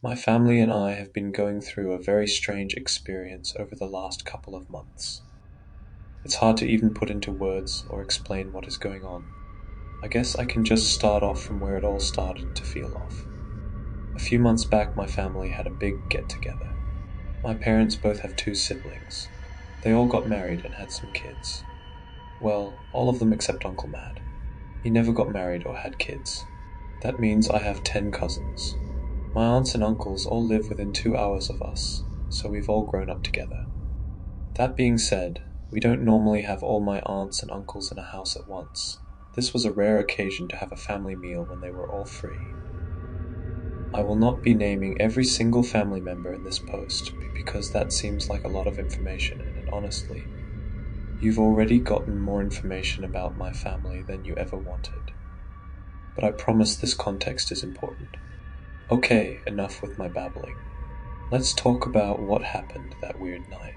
My family and I have been going through a very strange experience over the last couple of months. It's hard to even put into words or explain what is going on. I guess I can just start off from where it all started to feel off. A few months back, my family had a big get together. My parents both have two siblings. They all got married and had some kids. Well, all of them except Uncle Matt. He never got married or had kids. That means I have 10 cousins. My aunts and uncles all live within 2 hours of us, so we've all grown up together. That being said, we don't normally have all my aunts and uncles in a house at once. This was a rare occasion to have a family meal when they were all free. I will not be naming every single family member in this post because that seems like a lot of information, and honestly, you've already gotten more information about my family than you ever wanted. But I promise this context is important. Okay, enough with my babbling. Let's talk about what happened that weird night.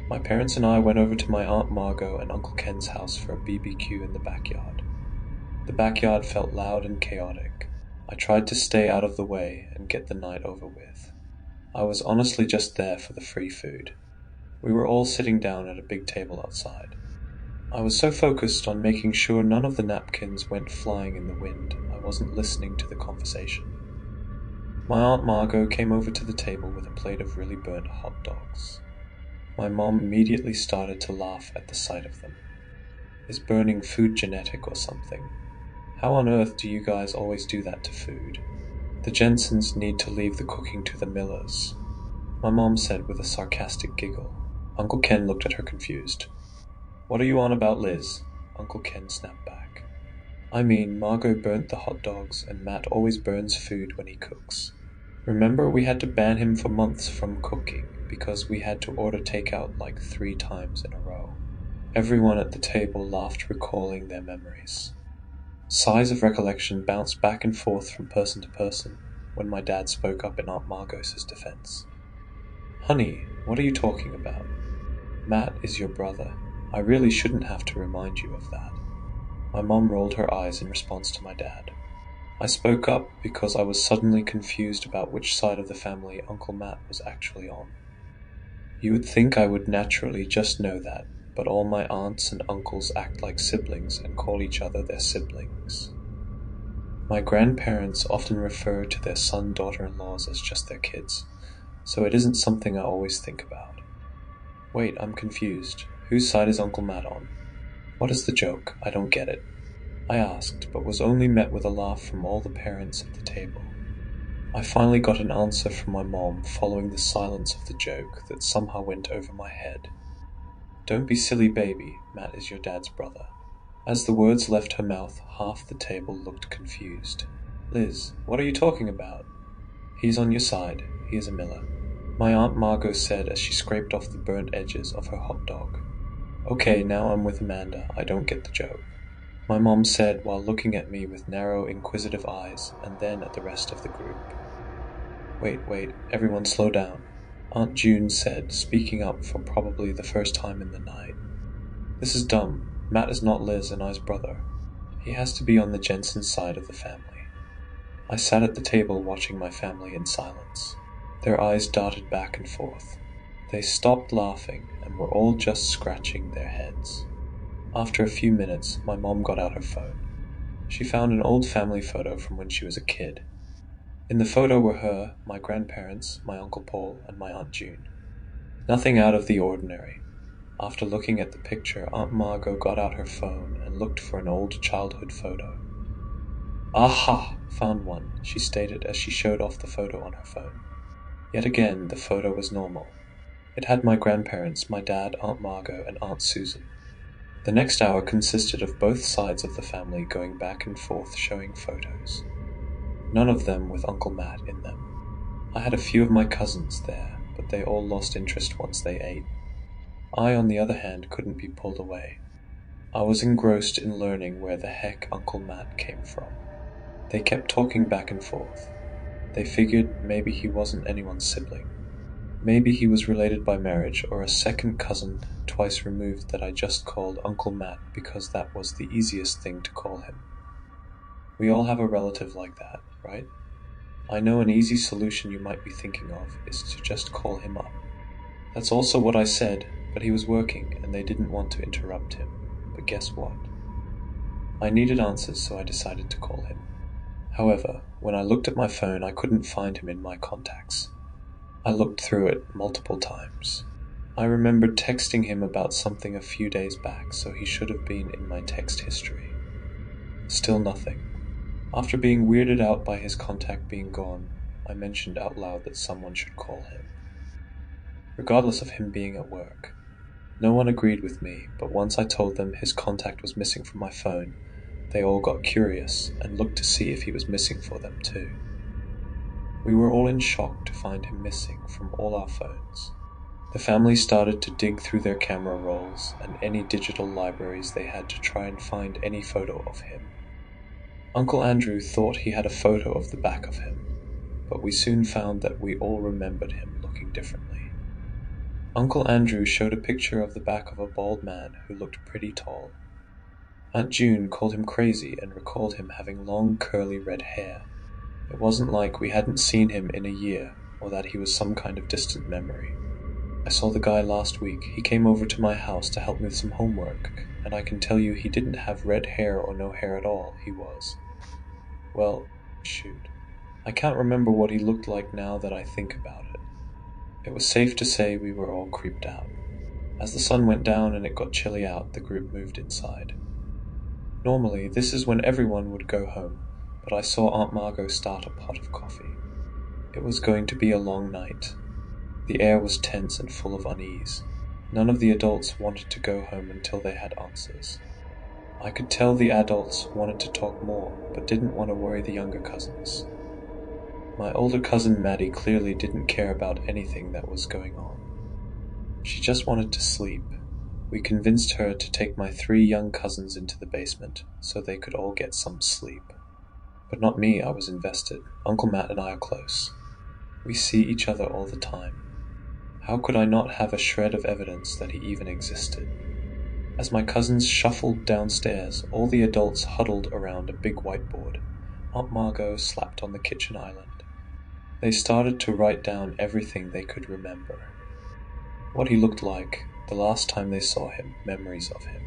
My parents and I went over to my Aunt Margot and Uncle Ken's house for a BBQ in the backyard. The backyard felt loud and chaotic. I tried to stay out of the way and get the night over with. I was honestly just there for the free food. We were all sitting down at a big table outside. I was so focused on making sure none of the napkins went flying in the wind, I wasn't listening to the conversation. My Aunt Margot came over to the table with a plate of really burnt hot dogs. My mom immediately started to laugh at the sight of them. Is burning food genetic or something? How on earth do you guys always do that to food? The Jensens need to leave the cooking to the Millers, my mom said with a sarcastic giggle. Uncle Ken looked at her confused. What are you on about, Liz? Uncle Ken snapped back. I mean, Margot burnt the hot dogs and Matt always burns food when he cooks. Remember, we had to ban him for months from cooking because we had to order takeout like 3 times in a row. Everyone at the table laughed, recalling their memories. Sighs of recollection bounced back and forth from person to person when my dad spoke up in Aunt Margot's defense. Honey, what are you talking about? Matt is your brother. I really shouldn't have to remind you of that. My mom rolled her eyes in response to my dad. I spoke up because I was suddenly confused about which side of the family Uncle Matt was actually on. You would think I would naturally just know that, but all my aunts and uncles act like siblings and call each other their siblings. My grandparents often refer to their son-daughter-in-laws as just their kids, so it isn't something I always think about. Wait, I'm confused. Whose side is Uncle Matt on? What is the joke? I don't get it. I asked, but was only met with a laugh from all the parents at the table. I finally got an answer from my mom following the silence of the joke that somehow went over my head. Don't be silly, baby. Matt is your dad's brother. As the words left her mouth, half the table looked confused. Liz, what are you talking about? He's on your side. He is a Miller, my Aunt Margot said as she scraped off the burnt edges of her hot dog. Okay, now I'm with Amanda. I don't get the joke, my mom said while looking at me with narrow, inquisitive eyes and then at the rest of the group. Wait, everyone slow down, Aunt June said, speaking up for probably the first time in the night. This is dumb. Matt is not Liz and I's brother. He has to be on the Jensen side of the family. I sat at the table watching my family in silence. Their eyes darted back and forth. They stopped laughing and were all just scratching their heads. After a few minutes, my mom got out her phone. She found an old family photo from when she was a kid. In the photo were her, my grandparents, my Uncle Paul, and my Aunt June. Nothing out of the ordinary. After looking at the picture, Aunt Margot got out her phone and looked for an old childhood photo. Aha! Found one, she stated as she showed off the photo on her phone. Yet again, the photo was normal. It had my grandparents, my dad, Aunt Margot, and Aunt Susan. The next hour consisted of both sides of the family going back and forth showing photos. None of them with Uncle Matt in them. I had a few of my cousins there, but they all lost interest once they ate. I, on the other hand, couldn't be pulled away. I was engrossed in learning where the heck Uncle Matt came from. They kept talking back and forth. They figured maybe he wasn't anyone's sibling. Maybe he was related by marriage or a second cousin twice removed that I just called Uncle Matt because that was the easiest thing to call him. We all have a relative like that, right? I know an easy solution you might be thinking of is to just call him up. That's also what I said, but he was working and they didn't want to interrupt him. But guess what? I needed answers, so I decided to call him. However, when I looked at my phone, I couldn't find him in my contacts. I looked through it multiple times. I remembered texting him about something a few days back, so he should have been in my text history. Still nothing. After being weirded out by his contact being gone, I mentioned out loud that someone should call him, regardless of him being at work. No one agreed with me, but once I told them his contact was missing from my phone, they all got curious and looked to see if he was missing for them too. We were all in shock to find him missing from all our phones. The family started to dig through their camera rolls and any digital libraries they had to try and find any photo of him. Uncle Andrew thought he had a photo of the back of him, but we soon found that we all remembered him looking differently. Uncle Andrew showed a picture of the back of a bald man who looked pretty tall. Aunt June called him crazy and recalled him having long curly red hair. It wasn't like we hadn't seen him in a year or that he was some kind of distant memory. I saw the guy last week. He came over to my house to help me with some homework, and I can tell you he didn't have red hair or no hair at all. He was. Well, shoot. I can't remember what he looked like now that I think about it. It was safe to say we were all creeped out. As the sun went down and it got chilly out, the group moved inside. Normally, this is when everyone would go home, but I saw Aunt Margot start a pot of coffee. It was going to be a long night. The air was tense and full of unease. None of the adults wanted to go home until they had answers. I could tell the adults wanted to talk more, but didn't want to worry the younger cousins. My older cousin Maddie clearly didn't care about anything that was going on. She just wanted to sleep. We convinced her to take my 3 young cousins into the basement, so they could all get some sleep. But not me, I was invested. Uncle Matt and I are close. We see each other all the time. How could I not have a shred of evidence that he even existed? As my cousins shuffled downstairs, all the adults huddled around a big whiteboard. Aunt Margot slapped on the kitchen island. They started to write down everything they could remember. What he looked like, the last time they saw him, memories of him.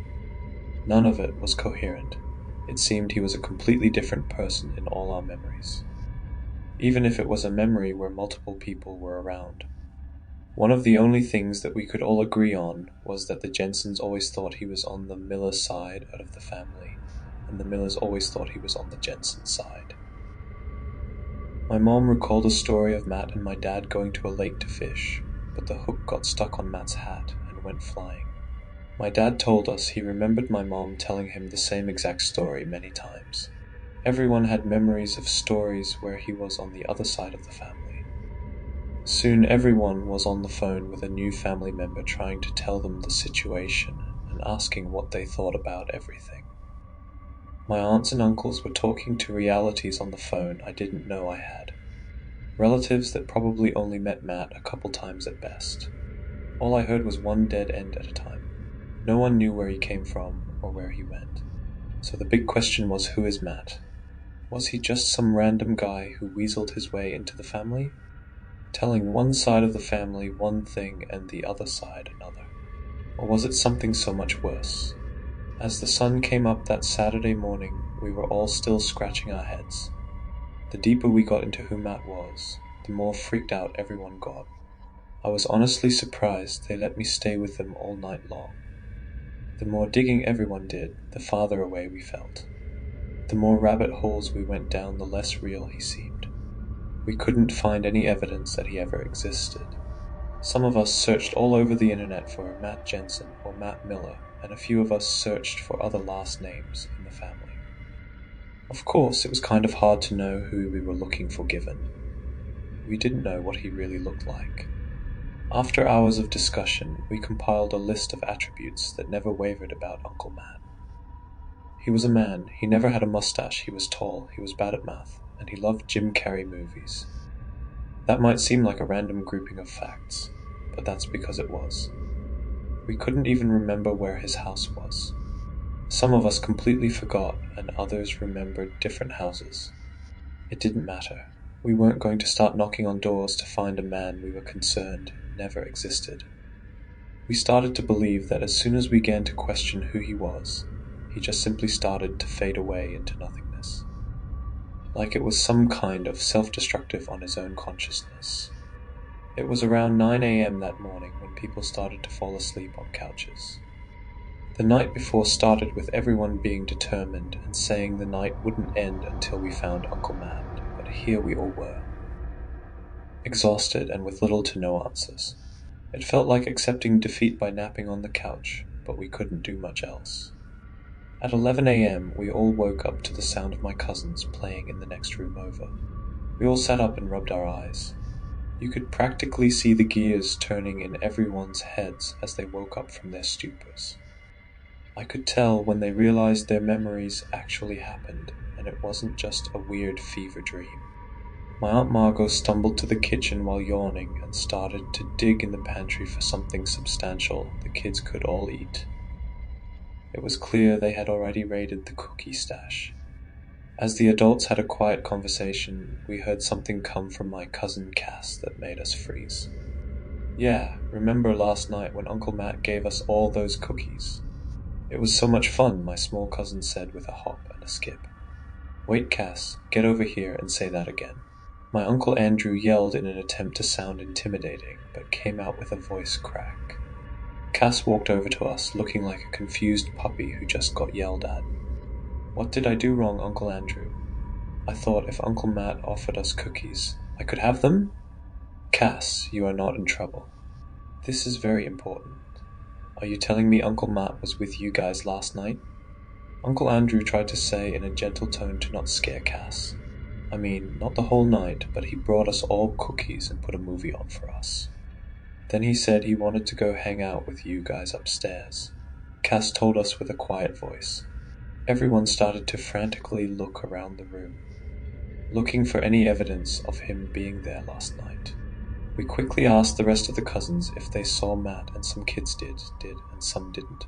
None of it was coherent. It seemed he was a completely different person in all our memories. Even if it was a memory where multiple people were around. One of the only things that we could all agree on was that the Jensens always thought he was on the Miller side of the family, and the Millers always thought he was on the Jensen side. My mom recalled a story of Matt and my dad going to a lake to fish, but the hook got stuck on Matt's hat and went flying. My dad told us he remembered my mom telling him the same exact story many times. Everyone had memories of stories where he was on the other side of the family. Soon everyone was on the phone with a new family member trying to tell them the situation and asking what they thought about everything. My aunts and uncles were talking to realities on the phone I didn't know I had. Relatives that probably only met Matt a couple times at best. All I heard was one dead end at a time. No one knew where he came from or where he went. So the big question was, who is Matt? Was he just some random guy who weaseled his way into the family? Telling one side of the family one thing and the other side another? Or was it something so much worse? As the sun came up that Saturday morning, we were all still scratching our heads. The deeper we got into who Matt was, the more freaked out everyone got. I was honestly surprised they let me stay with them all night long. The more digging everyone did, the farther away we felt. The more rabbit holes we went down, the less real he seemed. We couldn't find any evidence that he ever existed. Some of us searched all over the internet for Matt Jensen or Matt Miller, and a few of us searched for other last names in the family. Of course, it was kind of hard to know who we were looking for given. We didn't know what he really looked like. After hours of discussion, we compiled a list of attributes that never wavered about Uncle Matt. He was a man. He never had a mustache. He was tall. He was bad at math. And he loved Jim Carrey movies. That might seem like a random grouping of facts, but that's because it was. We couldn't even remember where his house was. Some of us completely forgot, and others remembered different houses. It didn't matter. We weren't going to start knocking on doors to find a man we were concerned never existed. We started to believe that as soon as we began to question who he was, he just simply started to fade away into nothingness. Like it was some kind of self-destructive on his own consciousness. It was around 9 a.m. that morning when people started to fall asleep on couches. The night before started with everyone being determined and saying the night wouldn't end until we found Uncle Matt, but here we all were. Exhausted and with little to no answers. It felt like accepting defeat by napping on the couch, but we couldn't do much else. At 11 a.m., we all woke up to the sound of my cousins playing in the next room over. We all sat up and rubbed our eyes. You could practically see the gears turning in everyone's heads as they woke up from their stupors. I could tell when they realized their memories actually happened, and it wasn't just a weird fever dream. My Aunt Margot stumbled to the kitchen while yawning and started to dig in the pantry for something substantial the kids could all eat. It was clear they had already raided the cookie stash. As the adults had a quiet conversation, we heard something come from my cousin Cass that made us freeze. "Yeah, remember last night when Uncle Matt gave us all those cookies? It was so much fun," my small cousin said with a hop and a skip. "Wait, Cass, get over here and say that again." My Uncle Andrew yelled in an attempt to sound intimidating, but came out with a voice crack. Cass walked over to us, looking like a confused puppy who just got yelled at. "What did I do wrong, Uncle Andrew? I thought if Uncle Matt offered us cookies, I could have them?" "Cass, you are not in trouble. This is very important. Are you telling me Uncle Matt was with you guys last night?" Uncle Andrew tried to say in a gentle tone to not scare Cass. I mean, not the whole night, but he brought us all cookies and put a movie on for us. Then he said he wanted to go hang out with you guys upstairs. Cass told us with a quiet voice. Everyone started to frantically look around the room, looking for any evidence of him being there last night. We quickly asked the rest of the cousins if they saw Matt, and some kids did, and some didn't.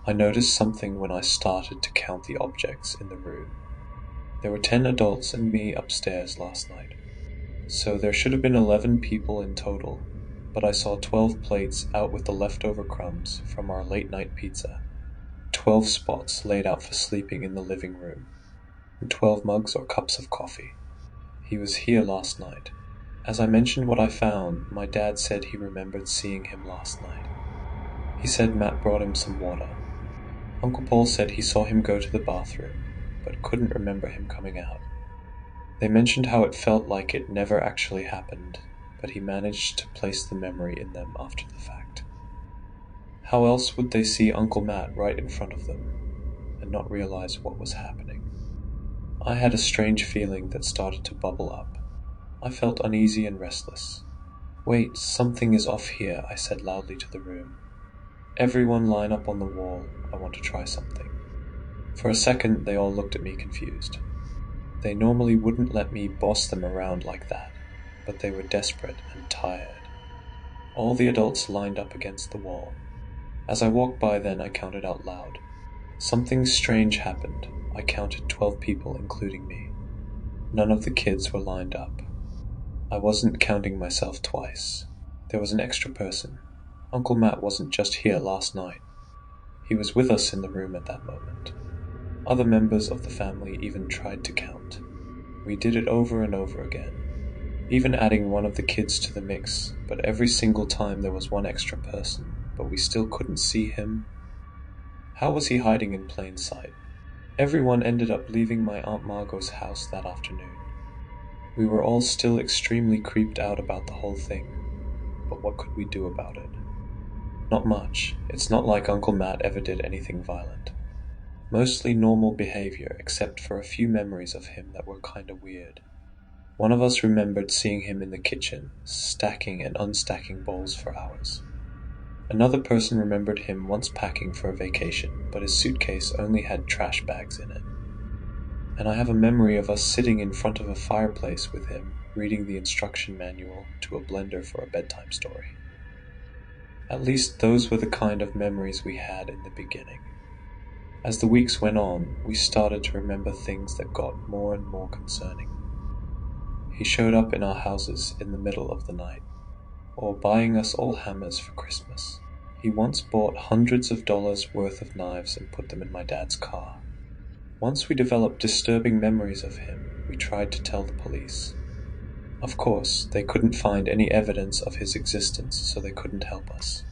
I noticed something when I started to count the objects in the room. There were 10 adults and me upstairs last night, so there should have been 11 people in total, but I saw 12 plates out with the leftover crumbs from our late-night pizza, 12 spots laid out for sleeping in the living room, and 12 mugs or cups of coffee. He was here last night. As I mentioned what I found, my dad said he remembered seeing him last night. He said Matt brought him some water. Uncle Paul said he saw him go to the bathroom, but couldn't remember him coming out. They mentioned how it felt like it never actually happened, but he managed to place the memory in them after the fact. How else would they see Uncle Matt right in front of them and not realize what was happening? I had a strange feeling that started to bubble up. I felt uneasy and restless. "Wait, something is off here," I said loudly to the room. "Everyone line up on the wall. I want to try something." For a second, they all looked at me confused. They normally wouldn't let me boss them around like that, but they were desperate and tired. All the adults lined up against the wall. As I walked by then, I counted out loud. Something strange happened. I counted 12 people, including me. None of the kids were lined up. I wasn't counting myself twice. There was an extra person. Uncle Matt wasn't just here last night. He was with us in the room at that moment. Other members of the family even tried to count. We did it over and over again, even adding one of the kids to the mix, but every single time there was one extra person, but we still couldn't see him. How was he hiding in plain sight? Everyone ended up leaving my Aunt Margot's house that afternoon. We were all still extremely creeped out about the whole thing, but what could we do about it? Not much. It's not like Uncle Matt ever did anything violent. Mostly normal behavior, except for a few memories of him that were kinda weird. One of us remembered seeing him in the kitchen, stacking and unstacking bowls for hours. Another person remembered him once packing for a vacation, but his suitcase only had trash bags in it. And I have a memory of us sitting in front of a fireplace with him, reading the instruction manual to a blender for a bedtime story. At least those were the kind of memories we had in the beginning. As the weeks went on, we started to remember things that got more and more concerning. He showed up in our houses in the middle of the night, or buying us all hammers for Christmas. He once bought hundreds of dollars worth of knives and put them in my dad's car. Once we developed disturbing memories of him, we tried to tell the police. Of course, they couldn't find any evidence of his existence, so they couldn't help us.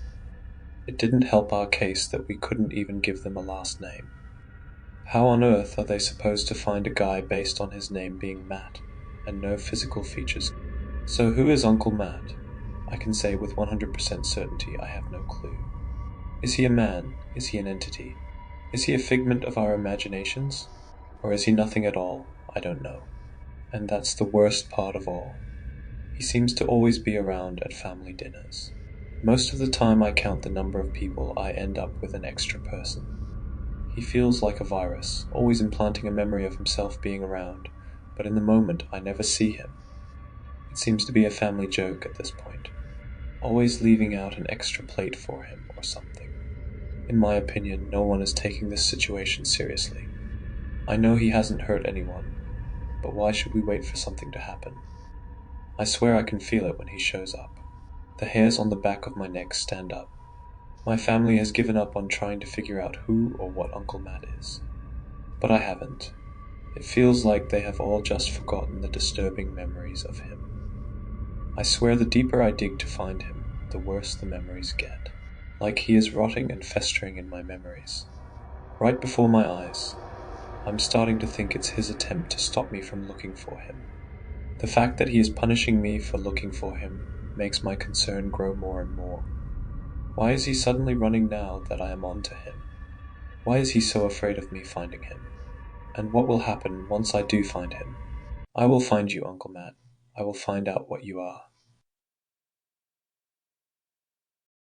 It didn't help our case that we couldn't even give them a last name. How on earth are they supposed to find a guy based on his name being Matt, and no physical features? So who is Uncle Matt? I can say with 100% certainty I have no clue. Is he a man? Is he an entity? Is he a figment of our imaginations? Or is he nothing at all? I don't know. And that's the worst part of all. He seems to always be around at family dinners. Most of the time I count the number of people, I end up with an extra person. He feels like a virus, always implanting a memory of himself being around, but in the moment I never see him. It seems to be a family joke at this point, always leaving out an extra plate for him or something. In my opinion, no one is taking this situation seriously. I know he hasn't hurt anyone, but why should we wait for something to happen? I swear I can feel it when he shows up. The hairs on the back of my neck stand up. My family has given up on trying to figure out who or what Uncle Matt is. But I haven't. It feels like they have all just forgotten the disturbing memories of him. I swear the deeper I dig to find him, the worse the memories get. Like he is rotting and festering in my memories. Right before my eyes, I'm starting to think it's his attempt to stop me from looking for him. The fact that he is punishing me for looking for him makes my concern grow more and more. Why is he suddenly running now that I am on to him? Why is he so afraid of me finding him? And what will happen once I do find him? I will find you, Uncle Matt. I will find out what you are.